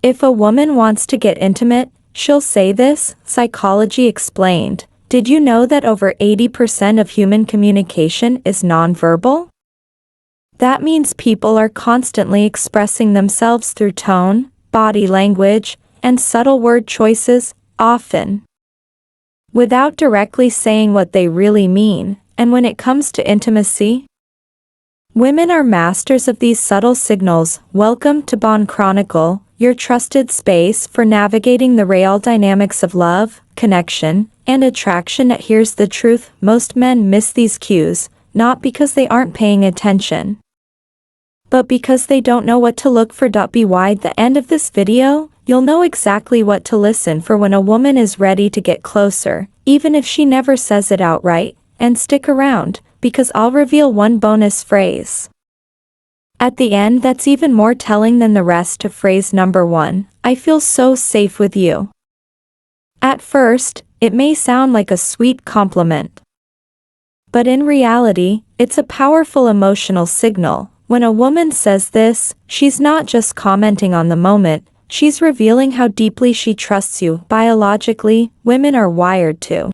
If a woman wants to get intimate, she'll say this. Psychology explained. Did you know that over 80% of human communication is nonverbal? That means people are constantly expressing themselves through tone, body language, and subtle word choices, often without directly saying what they really mean. And when it comes to intimacy, women are masters of these subtle signals. Welcome to Bond Chronicle, your trusted space for navigating the real dynamics of love, connection, and attraction. Here's the truth: most men miss these cues, not because they aren't paying attention, but because they don't know what to look for. By the end of this video, you'll know exactly what to listen for when a woman is ready to get closer, even if she never says it outright. And stick around, because I'll reveal one bonus phrase at the end that's even more telling than the rest. Phrase number 1, I feel so safe with you. At first, it may sound like a sweet compliment, but in reality, it's a powerful emotional signal. When a woman says this, she's not just commenting on the moment, she's revealing how deeply she trusts you. Biologically, women are wired to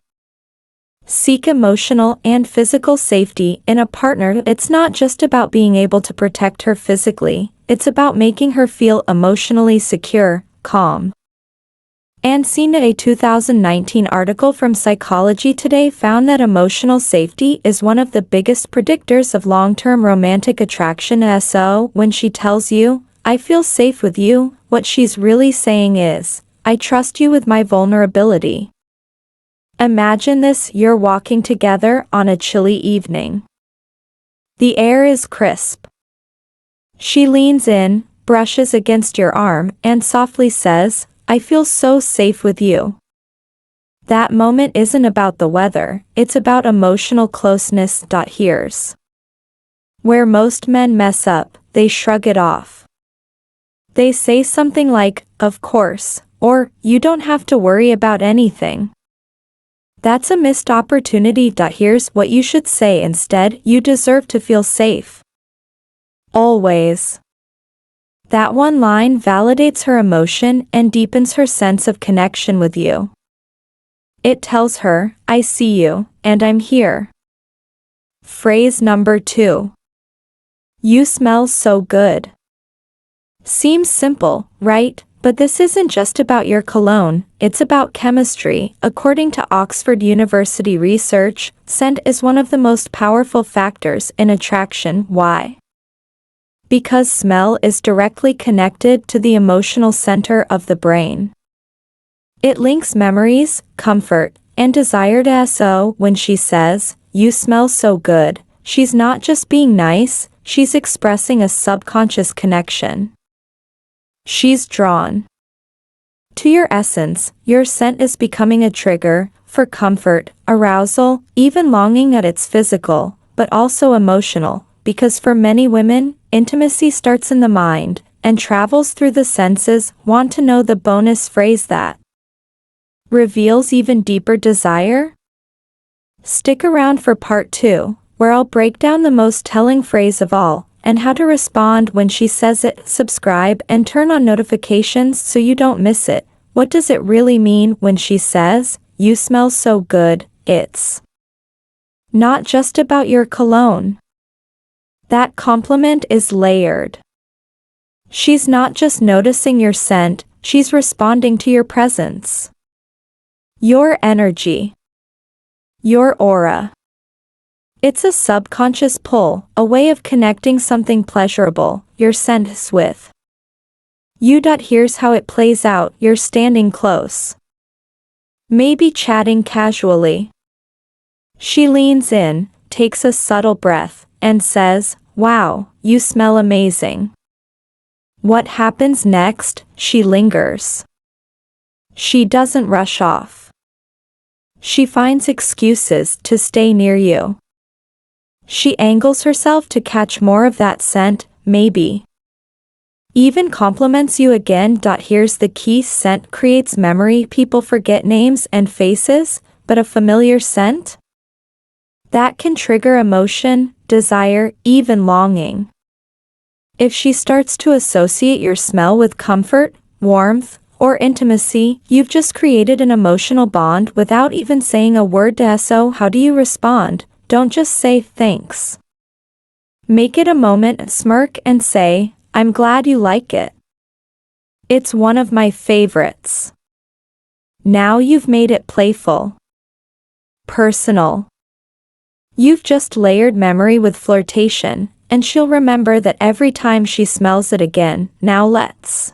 seek emotional and physical safety in a partner. It's not just about being able to protect her physically, it's about making her feel emotionally secure, calm, and seen. A 2019 article from Psychology Today found that emotional safety is one of the biggest predictors of long-term romantic attraction. So, when she tells you, I feel safe with you, what she's really saying is, I trust you with my vulnerability. Imagine this: you're walking together on a chilly evening. The air is crisp. She leans in, brushes against your arm, and softly says, I feel so safe with you. That moment isn't about the weather, it's about emotional closeness. Here's where most men mess up: they shrug it off. They say something like, of course, or, you don't have to worry about anything. That's a missed opportunity. Here's what you should say instead: you deserve to feel safe. Always. That one line validates her emotion and deepens her sense of connection with you. It tells her, I see you, and I'm here. Phrase number 2. You smell so good. Seems simple, right? But this isn't just about your cologne, it's about chemistry. According to Oxford University research, scent is one of the most powerful factors in attraction. Why? Because smell is directly connected to the emotional center of the brain. It links memories, comfort, and desire. So, when she says, you smell so good, she's not just being nice, she's expressing a subconscious connection. She's drawn to your essence. Your scent is becoming a trigger for comfort, arousal, even longing. It's physical, but also emotional, because for many women, intimacy starts in the mind and travels through the senses. Want to know the bonus phrase that reveals even deeper desire? Stick around for part 2, where I'll break down the most telling phrase of all, and how to respond when she says it. Subscribe and turn on notifications so you don't miss it. What does it really mean when she says, you smell so good? It's not just about your cologne. That compliment is layered. She's not just noticing your scent, she's responding to your presence, your energy, your aura. It's a subconscious pull, a way of connecting something pleasurable, your sense, with you. Here's how it plays out: you're standing close, maybe chatting casually. She leans in, takes a subtle breath, and says, wow, you smell amazing. What happens next? She lingers. She doesn't rush off. She finds excuses to stay near you. She angles herself to catch more of that scent, maybe even compliments you again. Here's the key: scent creates memory. People forget names and faces, but a familiar scent? That can trigger emotion, desire, even longing. If she starts to associate your smell with comfort, warmth, or intimacy, you've just created an emotional bond without even saying a word to. So how do you respond? Don't just say thanks. Make it a moment, smirk and say, I'm glad you like it. It's one of my favorites. Now you've made it playful. Personal. You've just layered memory with flirtation, and she'll remember that every time she smells it again. Now let's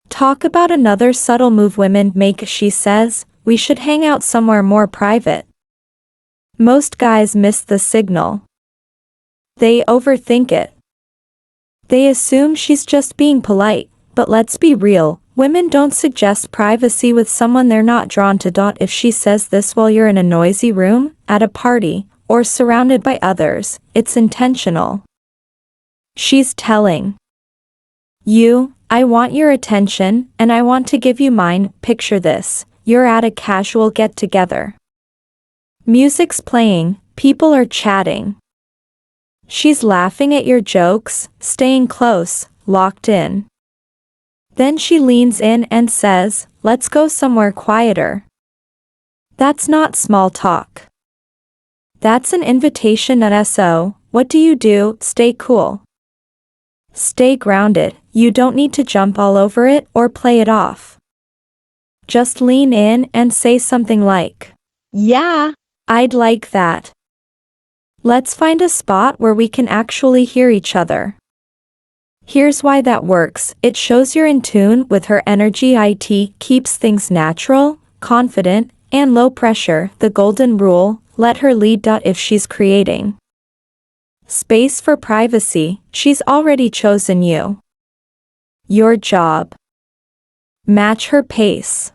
talk about another subtle move women make. She says, we should hang out somewhere more private. Most guys miss the signal. They overthink it. They assume she's just being polite, but let's be real, women don't suggest privacy with someone they're not drawn to. If she says this while you're in a noisy room, at a party, or surrounded by others, it's intentional. She's telling you, I want your attention, and I want to give you mine. Picture this, you're at a casual get-together. Music's playing, people are chatting. She's laughing at your jokes, staying close, locked in. Then she leans in and says, let's go somewhere quieter. That's not small talk. That's an invitation. So, what do you do? Stay cool. Stay grounded. You don't need to jump all over it or play it off. Just lean in and say something like, yeah, I'd like that. Let's find a spot where we can actually hear each other. Here's why that works. It shows you're in tune with her energy. It keeps things natural, confident, and low pressure. The golden rule, let her lead. If she's creating space for privacy, she's already chosen you. Your job. Match her pace.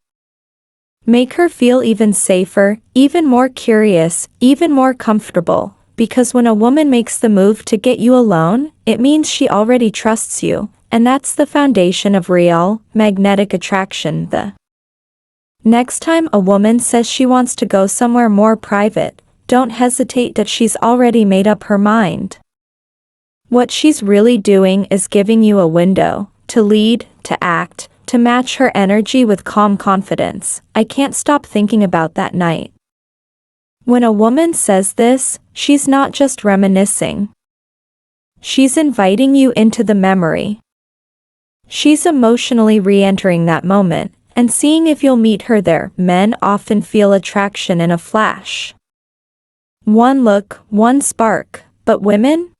Make her feel even safer, even more curious, even more comfortable. Because when a woman makes the move to get you alone, it means she already trusts you, and that's the foundation of real, magnetic attraction. The next time a woman says she wants to go somewhere more private, don't hesitate. That she's already made up her mind. What she's really doing is giving you a window to lead, to act, to match her energy with calm confidence. I can't stop thinking about that night. When a woman says this, she's not just reminiscing. She's inviting you into the memory. She's emotionally re-entering that moment, and seeing if you'll meet her there. Men often feel attraction in a flash. One look, one spark, but women?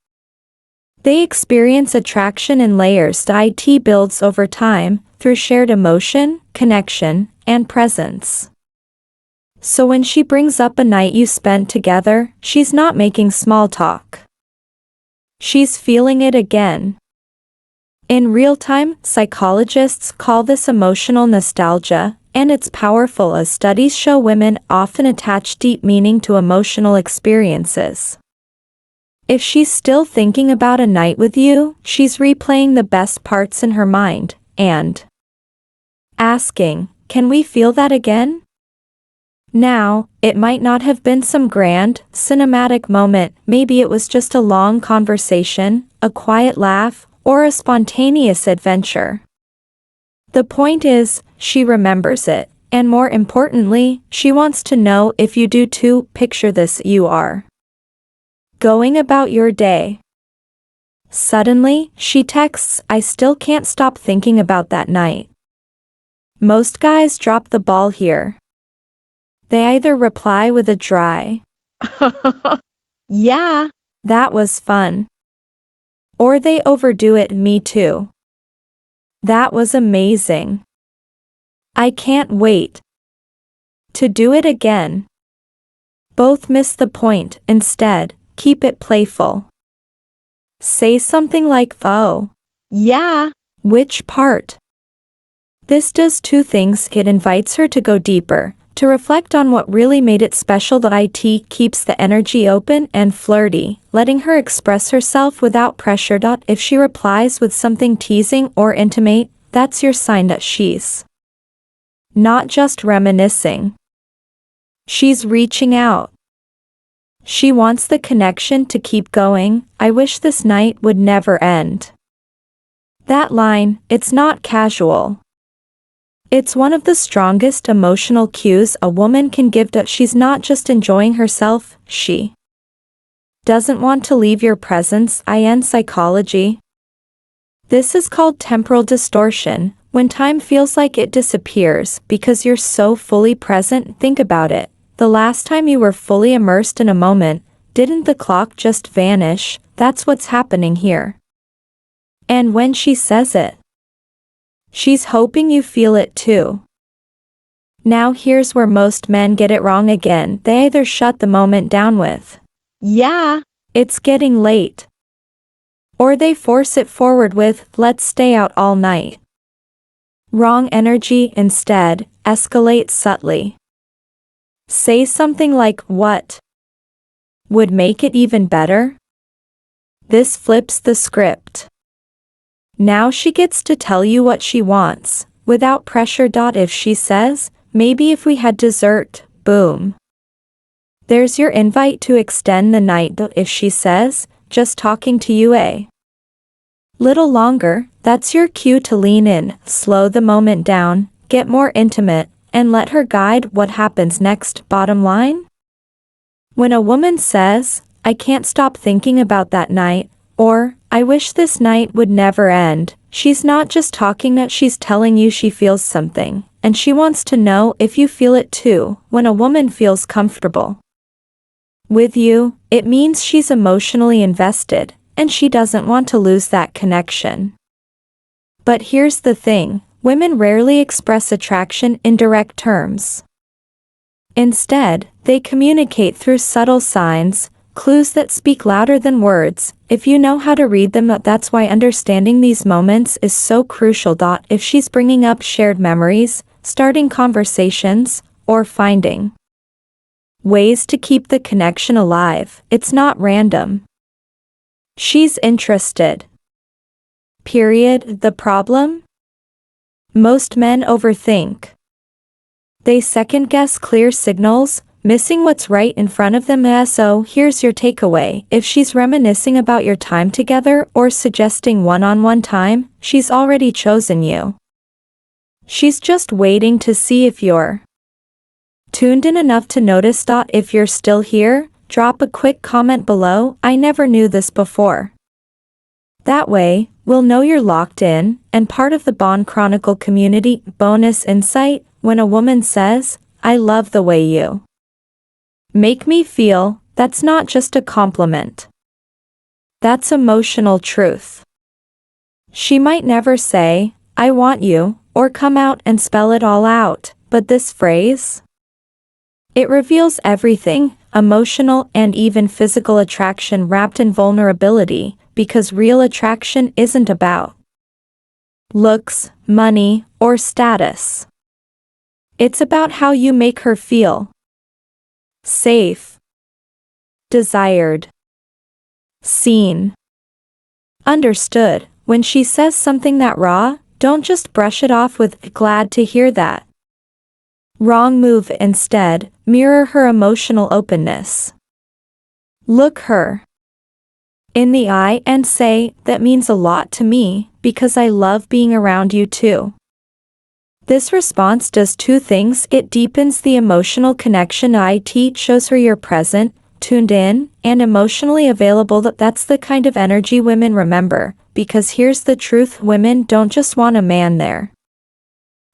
They experience attraction in layers. It builds over time, through shared emotion, connection, and presence. So when she brings up a night you spent together, she's not making small talk. She's feeling it again. In real time, psychologists call this emotional nostalgia, and it's powerful as studies show women often attach deep meaning to emotional experiences. If she's still thinking about a night with you, she's replaying the best parts in her mind, and asking, can we feel that again? Now, it might not have been some grand, cinematic moment. Maybe it was just a long conversation, a quiet laugh, or a spontaneous adventure. The point is, she remembers it, and more importantly, she wants to know if you do too. Picture this, you are going about your day. Suddenly, she texts, I still can't stop thinking about that night. Most guys drop the ball here. They either reply with a dry, yeah, that was fun. Or they overdo it, me too. That was amazing. I can't wait to do it again. Both miss the point. Instead, keep it playful. Say something like, oh, yeah, which part? This does two things. It invites her to go deeper, to reflect on what really made it special. It keeps the energy open and flirty, letting her express herself without pressure. If she replies with something teasing or intimate, that's your sign that she's not just reminiscing. She's reaching out. She wants the connection to keep going. I wish this night would never end. That line, it's not casual. It's one of the strongest emotional cues a woman can give that she's not just enjoying herself, she doesn't want to leave your presence. In psychology, this is called temporal distortion, when time feels like it disappears because you're so fully present. Think about it. The last time you were fully immersed in a moment, didn't the clock just vanish? That's what's happening here. And when she says it, she's hoping you feel it too. Now here's where most men get it wrong again. They either shut the moment down with, "Yeah, it's getting late," or they force it forward with, "Let's stay out all night." Wrong energy. Instead, escalate subtly. Say something like, "What would make it even better?" This flips the script. Now she gets to tell you what she wants, without pressure. If she says, "Maybe if we had dessert," boom. There's your invite to extend the night. If she says, "Just talking to you a little longer," that's your cue to lean in, slow the moment down, get more intimate, and let her guide what happens next. Bottom line? When a woman says, "I can't stop thinking about that night," or "I wish this night would never end," she's not just talking, that she's telling you she feels something, and she wants to know if you feel it too. When a woman feels comfortable with you, it means she's emotionally invested, and she doesn't want to lose that connection. But here's the thing, women rarely express attraction in direct terms. Instead, they communicate through subtle signs, clues that speak louder than words, if you know how to read them. That's why understanding these moments is so crucial. If she's bringing up shared memories, starting conversations, or finding ways to keep the connection alive, it's not random. She's interested. Period. The problem? Most men overthink. They second-guess clear signals, missing what's right in front of them. So here's your takeaway. If she's reminiscing about your time together or suggesting one-on-one time, she's already chosen you. She's just waiting to see if you're tuned in enough to notice. If you're still here, drop a quick comment below. "I never knew this before." That way, we'll know you're locked in and part of the Bond Chronicle community. Bonus insight: when a woman says, "I love the way you make me feel," that's not just a compliment. That's emotional truth. She might never say, "I want you," or come out and spell it all out, but this phrase, it reveals everything: emotional and even physical attraction wrapped in vulnerability, because real attraction isn't about looks, money, or status. It's about how you make her feel. Safe, desired, seen, understood. When she says something that raw, don't just brush it off with "glad to hear that." Wrong move. Instead, mirror her emotional openness. Look her in the eye and say, "That means a lot to me, because I love being around you too." This response does two things. It deepens the emotional connection. It shows her you're present, tuned in, and emotionally available. That's the kind of energy women remember, because here's the truth: women don't just want a man they're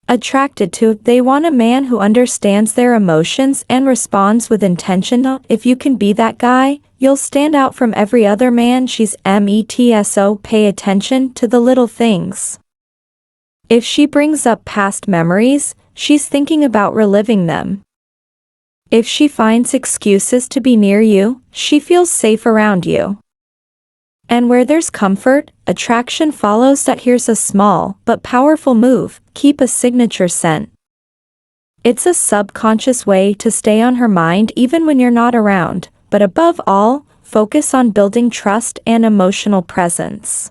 attracted to, they want a man who understands their emotions and responds with intention. If you can be that guy, you'll stand out from every other man. She's metso. Pay attention to the little things. If she brings up past memories, she's thinking about reliving them. If she finds excuses to be near you, she feels safe around you. And where there's comfort, attraction follows. Here's a small but powerful move: keep a signature scent. It's a subconscious way to stay on her mind even when you're not around, but above all, focus on building trust and emotional presence.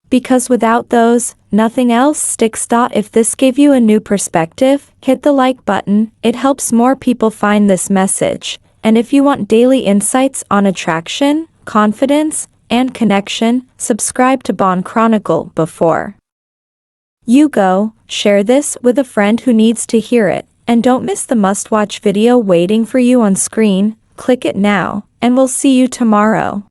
Because without those, nothing else sticks. If this gave you a new perspective, hit the like button. It helps more people find this message. And if you want daily insights on attraction, confidence, and connection, subscribe to Bond Chronicle. Before You go, share this with a friend who needs to hear it, and don't miss the must-watch video waiting for you on screen. Click it now, and we'll see you tomorrow.